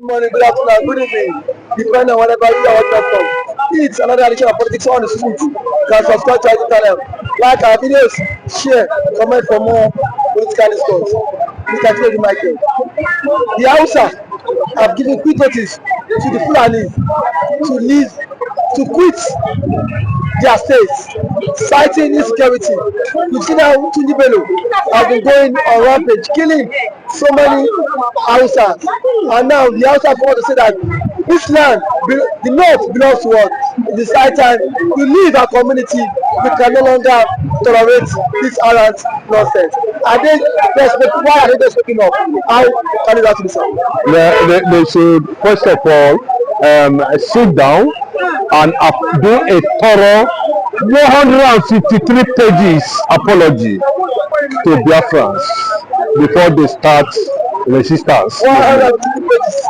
morning, good afternoon, good evening, depending on whatever you are watching from. It's another edition of Politics on the Street. Can subscribe to our channel, like our videos, share, comment for more political discourse. Mr. Tinubu Michael. The Hausa have given quick notice to the Fulanis to leave, to quit their states, citing insecurity. We've seen how Tinubu have been going on rampage, killing so many Hausas, and now the Hausas want to say that this land, the north, belongs to us. It is high time to leave our community. We can no longer tolerate this arrant nonsense. Are they speaking? Why are they speaking up? How can you answer this? They should first of all sit down and do a thorough 153 pages apology to Biafrans before they start resistance. 153 pages.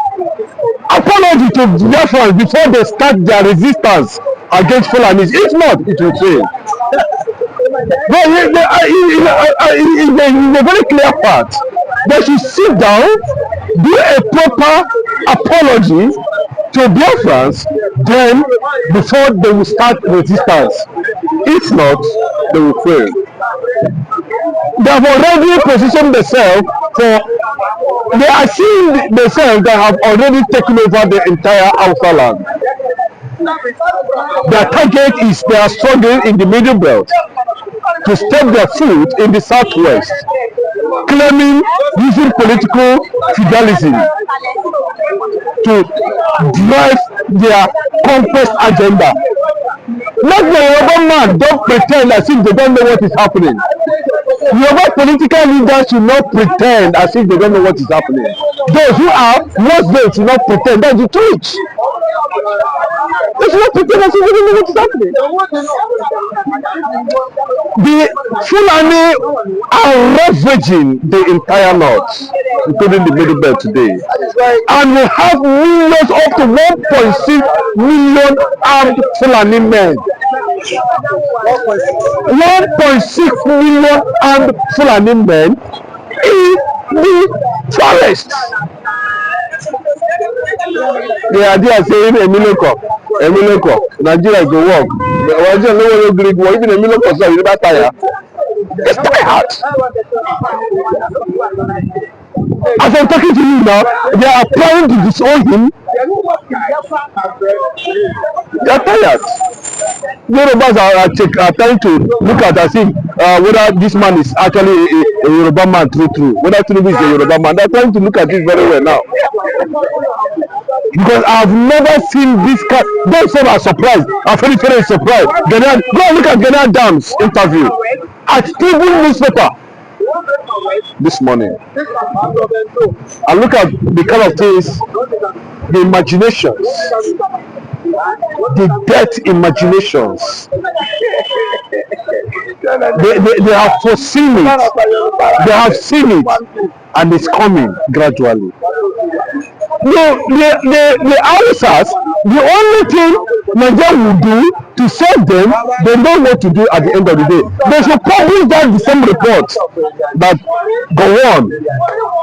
Apology to Biafrans before they start their resistance against Fulanis. If not, it will fail. But in a very clear part, they should sit down, do a proper apology to Biafrans, then before they will start resistance. If not, they will fail. They have already positioned themselves for, they are seeing themselves that have already taken over the entire Hausa land. Their target is they are struggling in the middle belt to step their foot in the southwest, claiming using political feudalism to drive their conquest agenda. Let the Yoruba man don't pretend as if they don't know what is happening. Yoruba political leaders should not pretend as if they don't know what is happening. Those who are Muslims should not pretend. That's the truth. They should not pretend as if they don't know what is happening. The Fulani are ravaging the entire north, including the middle belt today, and we have millions, up to 1.6 million armed Fulani men. 1.6 million armed Fulani men in the forest. They are there saying Emiloko, Nigeria go work. Nigeria no one Greek war. Even Emiloko say you never tire. It's tired. As I'm talking to you now, they are planning to disown him. They are tired. Yorubas are trying to look at as if whether this man is actually a Yoruba man true. Whether Tinubu is a Yoruba man. They are trying to look at it very well now. Because I've never seen this kind. Those who are surprised, I'm very surprised. Go and look at Ghanaian Dam's interview at Tinubu newspaper this morning. And look at the kind of things, the imaginations, the death imaginations. They have foreseen it. They have seen it, and it's coming gradually. The Hausas, the only thing Nigeria will do to save them, they know what to do at the end of the day. They should publish that the same report that Gowon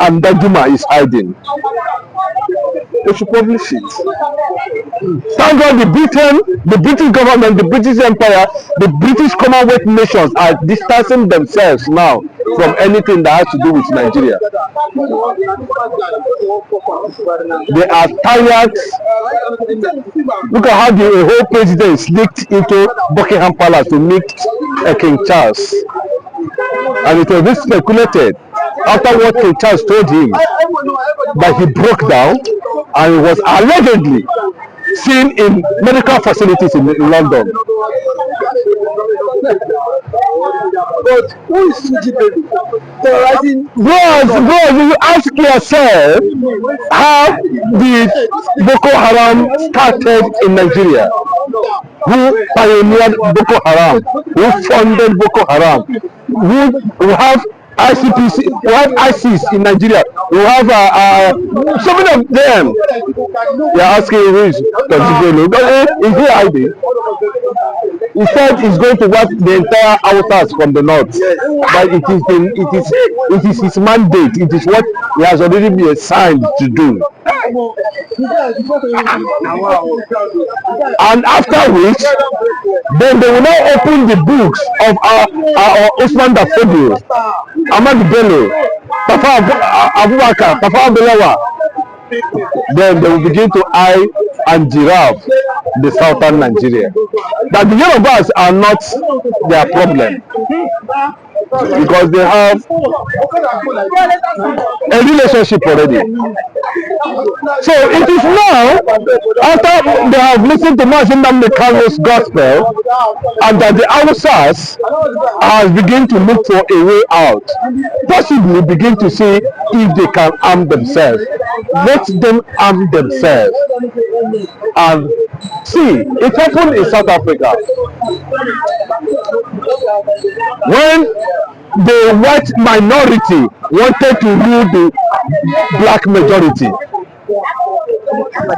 and Dajuma is hiding. They should publish it. Thank God the British government, the British Empire, the British Commonwealth nations are distancing themselves now from anything that has to do with Nigeria. They are tired. Look at how the whole president slipped into Buckingham Palace to meet King Charles. And it was speculated after what King Charles told him that he broke down and he was allegedly seen in medical facilities in London. But who is Suji Baby? Terrorizing. Bros, you ask yourself how did Boko Haram started in Nigeria? Who pioneered Boko Haram? Who funded Boko Haram? Who have ICPC, we have ISIS in Nigeria. We have so many of them. They are asking who is Is he hiding? He said he's going to wipe the entire Hausas from the north. But it is his mandate. It is what he has already been assigned to do. And after which, then they will now open the books of our Usman Dafodio, Ahmad Bello, Tafa Abubakar, Tafa Belawa. Then they will begin to eye and giraffe the southern Nigeria. That the Yorubas are not their problem, because they have a relationship already. So it is now, after they have listened to nnamdikanu's gospel, and that the Hausas has begun to look for a way out, possibly begin to see if they can arm themselves. Let them arm themselves. And see, it happened in South Africa when the white minority wanted to rule the black majority.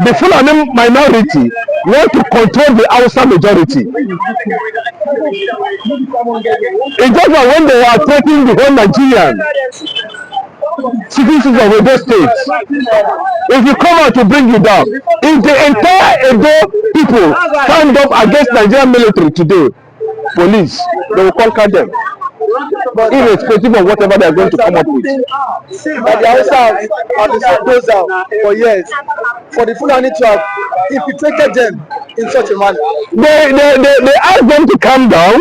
The Fulani minority want to control the Hausa majority. It's just like when they are threatening the whole Nigerian citizens of Edo State. If you come out to bring you down, if the entire Edo people stand up against Nigerian military today, police, they will conquer them, irrespective of whatever they are going to come up with. But the Hausas have been so close down for years. For the Fulani to have infiltrated them in such a manner. They asked them to calm down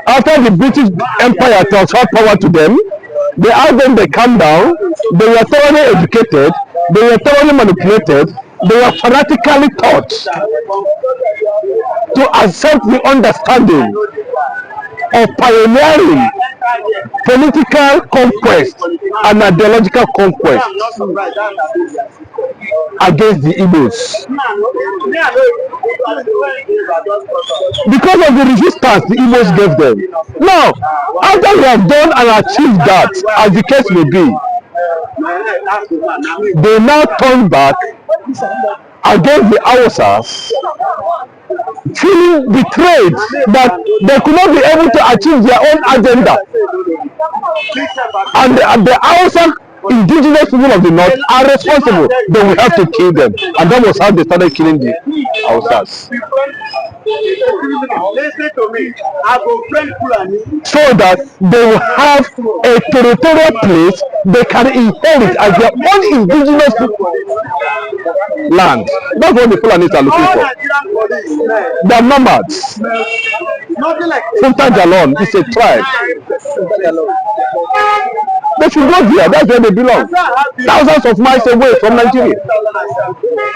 after the British Empire transferred power to them. They asked them to calm down. They were thoroughly educated. They were thoroughly manipulated. They were fanatically taught to accept the understanding of pioneering political conquest and ideological conquest against the Igbos. Because of the resistance the Igbos gave them. Now, after we have done and achieved that, as the case may be, they now turn back against the Hausas, feeling betrayed that they could not be able to achieve their own agenda. And the Hausa indigenous people of the north are responsible. Then we have to kill them. And that was how they started killing the Hausas. So that they will have a territorial place they can inherit as their own indigenous land. That's what the Fulanis are looking for. They are nomads. Funtajalon is a tribe. They should go there. That's where they belong. Thousands of miles away from Nigeria.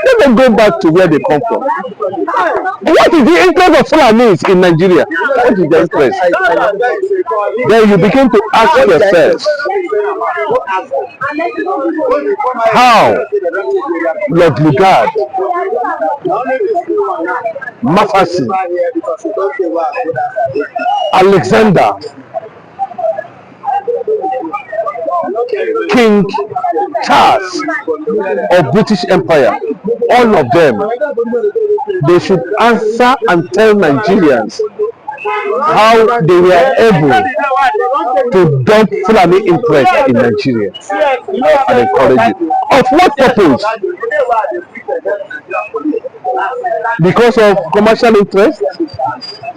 Let them go back to where they come from. What is the interest of Fulanis in Nigeria? What is the interest? Then you begin to ask yourself, how Lord Lugard, Mafasi, Alexander, King Charles of British Empire, all of them, they should answer and tell Nigerians how they were able to dump Fulani interest in Nigeria and encourage it. Of what purpose? Because of commercial interest?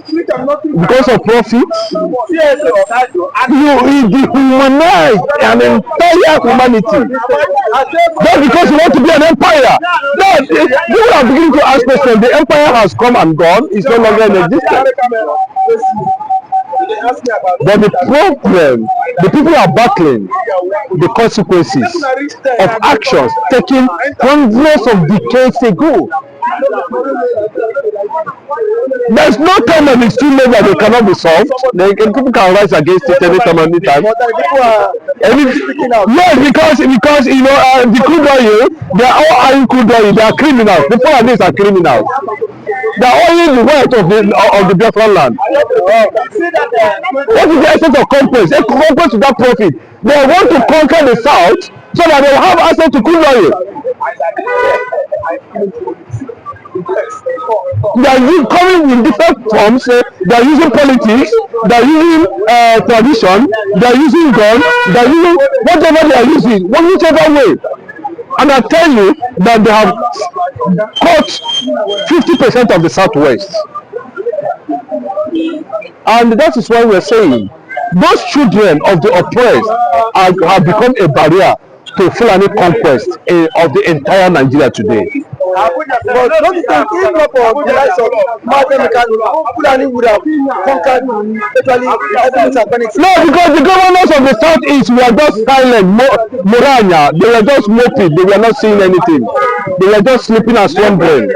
Because of profits? You dehumanize an entire humanity. Not because you want to be an empire. No, people are beginning to ask questions. The empire has come and gone. It's no longer in existence. But the problem, the people are battling the consequences of actions taken hundreds of decades ago. There's no time that is too late that they cannot be solved. People can rise against it any time, any time. Yes, because you know the crude oil, they are all eyeing crude oil. They are criminals. The Fulanis are criminals. They are only the wealth of the Biafran land. What is the essence of conquest? A conquest without profit. They want to conquer the south so that they will have access to crude oil. They are coming in different forms. They are using politics, they are using tradition, they are using gun, they are using whatever they are using, whichever way. And I tell you that they have caught 50% of the Southwest. And that is why we're saying those children of the oppressed have become a barrier to Fulani conquest of the entire Nigeria today. But don't you think if not for the rise of nnamdikanu, Fulani would have conquered virtually everything happening? No, because the governors of the Southeast were just silent, Moranya. They were just moping. They were not saying anything. They were just sleeping and slumbering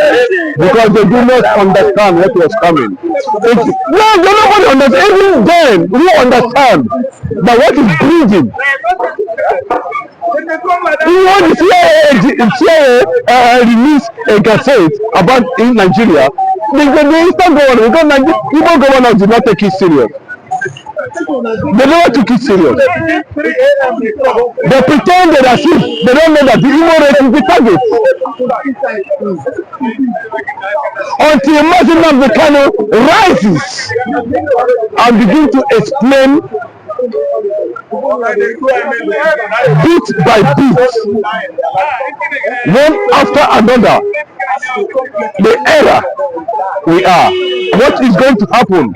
because they do not understand what was coming. No, nobody understands. Even then, who understand that what is breathing? You want the CIA release a gazette about in Nigeria. The instant governor, because Igbo governors did not take it serious. They never took it serious. They pretended as if they don't know that the Igbo race is the target. Until nnamdikanu rises and begin to explain bit by bit, one after another, the era we are, what is going to happen,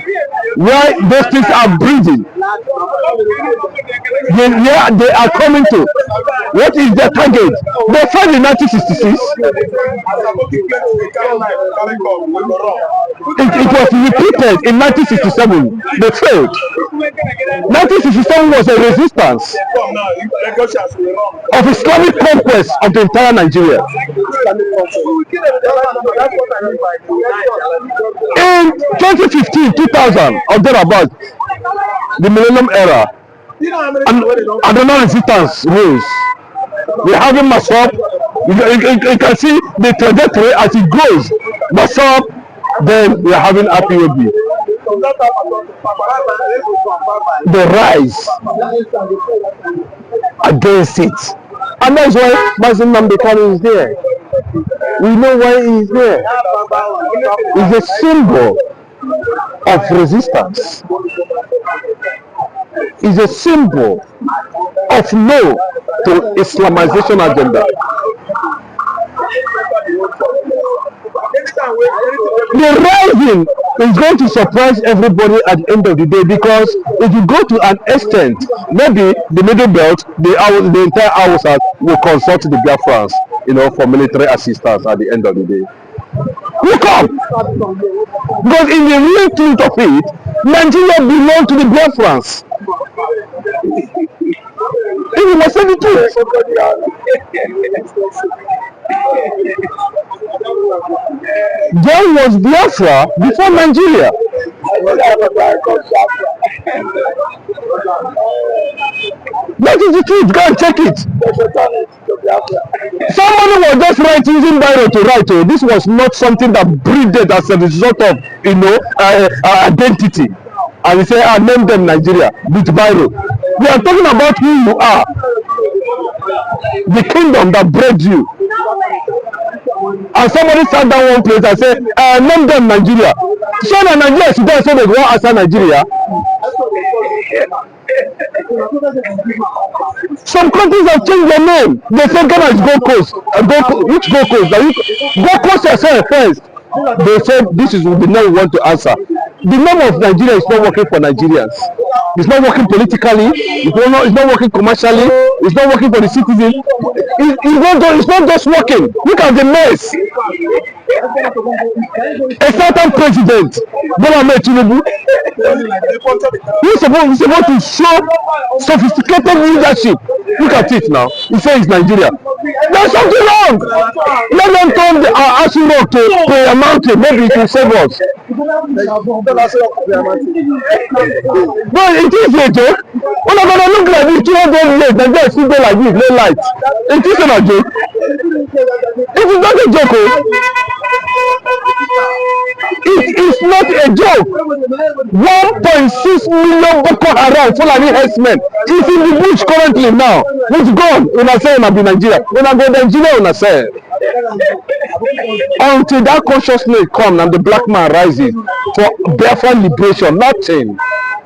why those things are breathing, where they are coming to, what is their target. They failed in 1966. It was repeated in 1967. They failed. 1967 was a resistance of Islamic conquest of the entire Nigeria. In 2015, 2000, or thereabout, the millennium era, and another resistance rose. We're having Masop. You can see the trajectory as it grows. Masop, then we're having APOB. The rise against it. And that's why nnamdikanu is there. We know why he is there. It's a symbol of resistance. It's a symbol of no to Islamization agenda. The rising is going to surprise everybody at the end of the day, because if you go to an extent, maybe the middle belt, the entire Hausas will consult the Biafrans, for military assistance at the end of the day. Who come? Because in the real truth of it, Nigeria belongs to the Biafrans. If you must say the truth. There was Biafra before Nigeria. That is the truth. Go and check it. Somebody was just writing using Biro to write. This was not something that breeded as a result of identity. And he said, name them Nigeria with Biro. We are talking about who you are. The kingdom that bred you. And somebody sat down one place and said, name them Nigeria. So that Nigeria should say they go answer Nigeria. Some countries have changed their name. They say Ghana is Gold Coast. Which Gold Coast? Gold Coast yourself first. They said this is the name we want to answer. The name of Nigeria is not working for Nigerians. It's not working politically. It's not working commercially. It's not working for the citizens. It's not just working. Look at the mess. A certain president, tinubu, he's supposed to show sophisticated leadership. Look at it now. He says it's Nigeria. There's something wrong. Let them turn our Asuro to a mountain. Maybe it will save us. No, it is a joke. When I'm gonna look like this 200 years, then just sit there like this, no light. It isn't a joke. It is not a joke. It is not a joke. 1.6 million Boko Haram Fulani herdsmen is in the bush currently now. Who's gone? When I say I'll be Nigeria. When I go Nigeria, when I say Until that consciousness comes and the black man rises for Biafra liberation, nothing.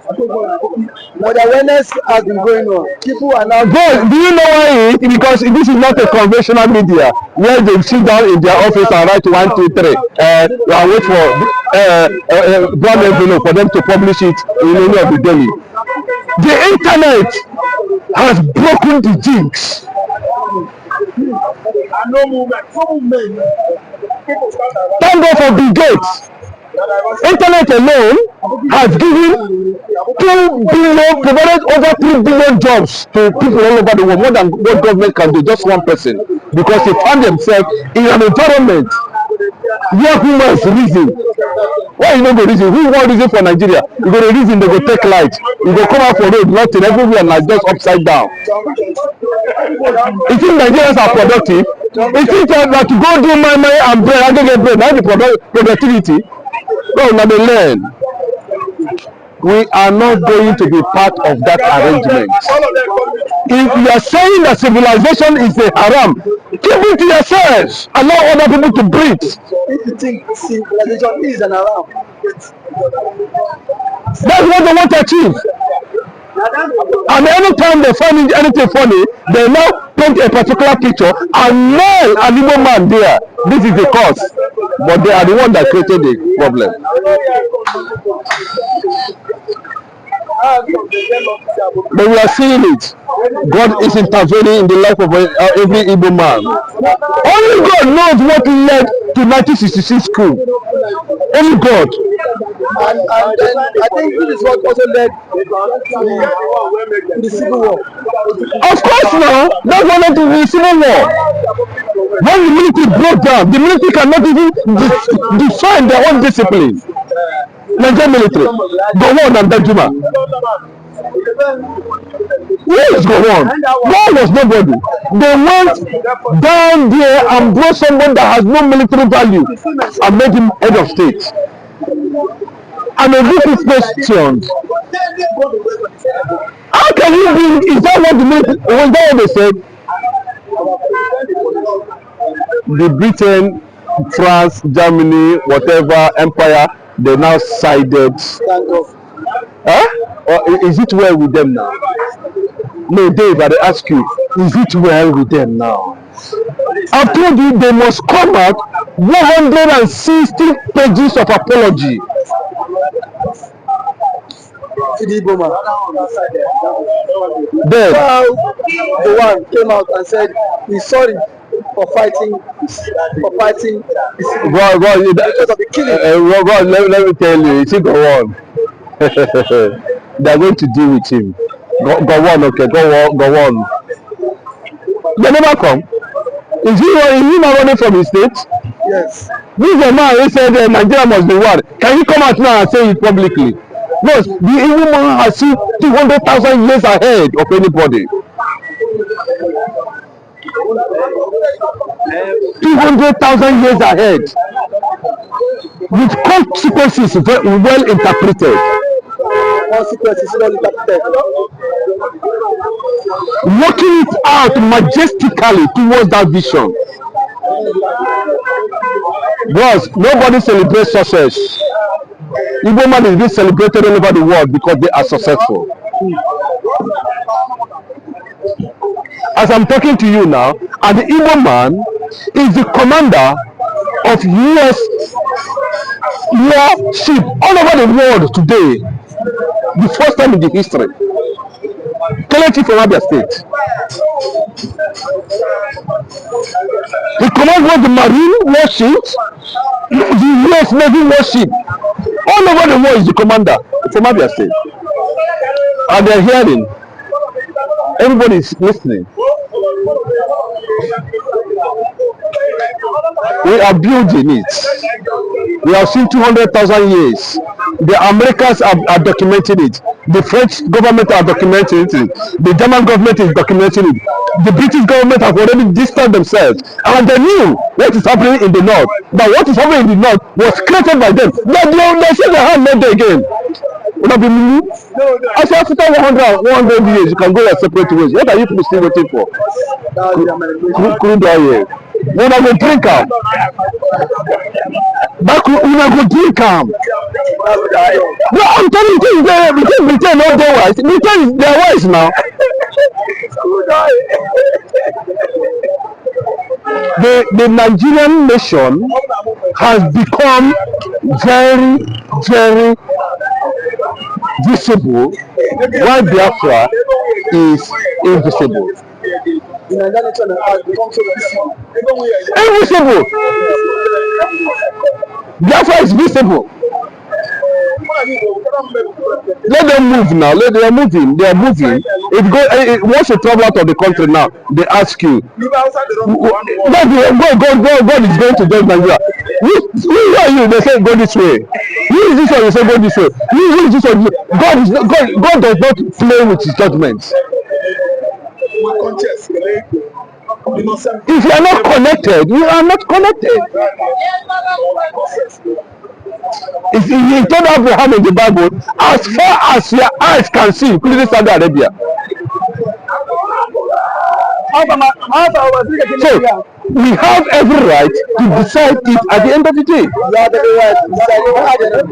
But the awareness has been going on. People are now. Bro, do you know why? Because this is not a conventional media where they sit down in their office and write 1, 2, 3, and wait for brown envelope for them to publish it in any of the daily. The internet has broken the jinx. Thank God for Bill Gates. Internet alone has given 2 billion, provided over 3 billion jobs to people all over the world, more than what government can do, just one person, because they found themselves in an environment where humans reason. Why you no go reason? Who want reason for Nigeria? You go to reason, they go take light. You go come out for road, nothing, everywhere like just upside down. You think Nigerians are productive? You think that to go do my and bread, I don't get bread, now the productivity? No, now they learn. We are not going to be part of that arrangement. If you are saying that civilization is a haram, keep it to yourselves. Allow other people to breathe. If you think civilization is an haram, that's what they want to achieve. And anytime they find anything funny, they now paint a particular picture and nail an evil man there. This is the cause. But they are the one that created the problem. But we are seeing it. God is intervening in the life of every Igbo man. Only God knows what led to 1966 coup. Only God. and then I think this is what also led to the civil war. Of course, now that's what led to the civil war. When the military broke down, the military cannot even define their own discipline. Nigerian military, Gowon and Danjuma. Where is Gowon? Gowon was nobody. They went down there and brought someone that has no military value and made him head of state. And a group of questions. How can you be? Is that what the military? Was that what they said? The Britain, France, Germany, whatever empire, they now sided. Huh? Or is it well with them now? No, Dave, I ask you, is it well with them now? I've told you they must come out 160 pages of apology. Then The one came out and said he's sorry for fighting God, because of the killing. God, let me tell you, it's go on. They're going to deal with him. Go on, okay, go on. They never come. Is he not running from his state? Yes. This is a man who said Nigeria must be one. Can you come out now and say it publicly? No, the evil man has seen 200,000 years ahead of anybody. 200,000 years ahead. With consequences well interpreted. Consequences well interpreted. Working it out majestically towards that vision. Because nobody celebrates success. Igbo man is being celebrated all over the world because they are successful. As I'm talking to you now, and the Igbo man is the commander of US warship all over the world today. The first time in the history. Kelechi from Abia State. He commands what the Marine warships, the US Navy warship. All over the world is the commander from Abia State. And they're hearing. Everybody is listening. We are building it. We have seen 200,000 years. The Americans are documenting it. The French government are documenting it. The German government is documenting it. The British government have already distanced themselves. And they knew what is happening in the north. But what is happening in the north was created by them. They say they have not there again. Will not be me? I said after 100 years, you can go your separate ways. What are you still waiting for? Crude oil. Una go drink am. Una go drink am. No, I'm telling you, Britain no dey wise. Britain is their wise now. The Nigerian nation has become very, very visible, while Biafra is invisible. Invisible. Biafra is visible. Let them move now. They are moving. They are moving. Once you travel out of the country now, they ask you, God is going to judge Nigeria. Who are you? They say go this way. Who is this one? They say go this way. Who is this one? God does not play with his judgments. If you are not connected, you are not connected. If he told Abraham in the Bible, as far as your eyes can see, including Saudi Arabia. So we have every right to decide it at the end of the day.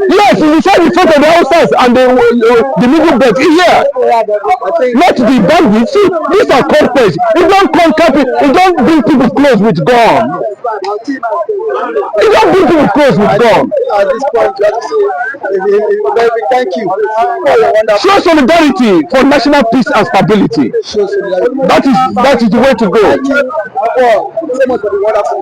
Yes, we decide in front of the Hausas and the middle belt here. Not the bandits. See, these are conquests. It don't conquer people. It don't bring people close with God. It don't bring people close with God. At this point, thank you. Show solidarity for national peace and stability. That is the way to go. Thank you so much for the wonderful.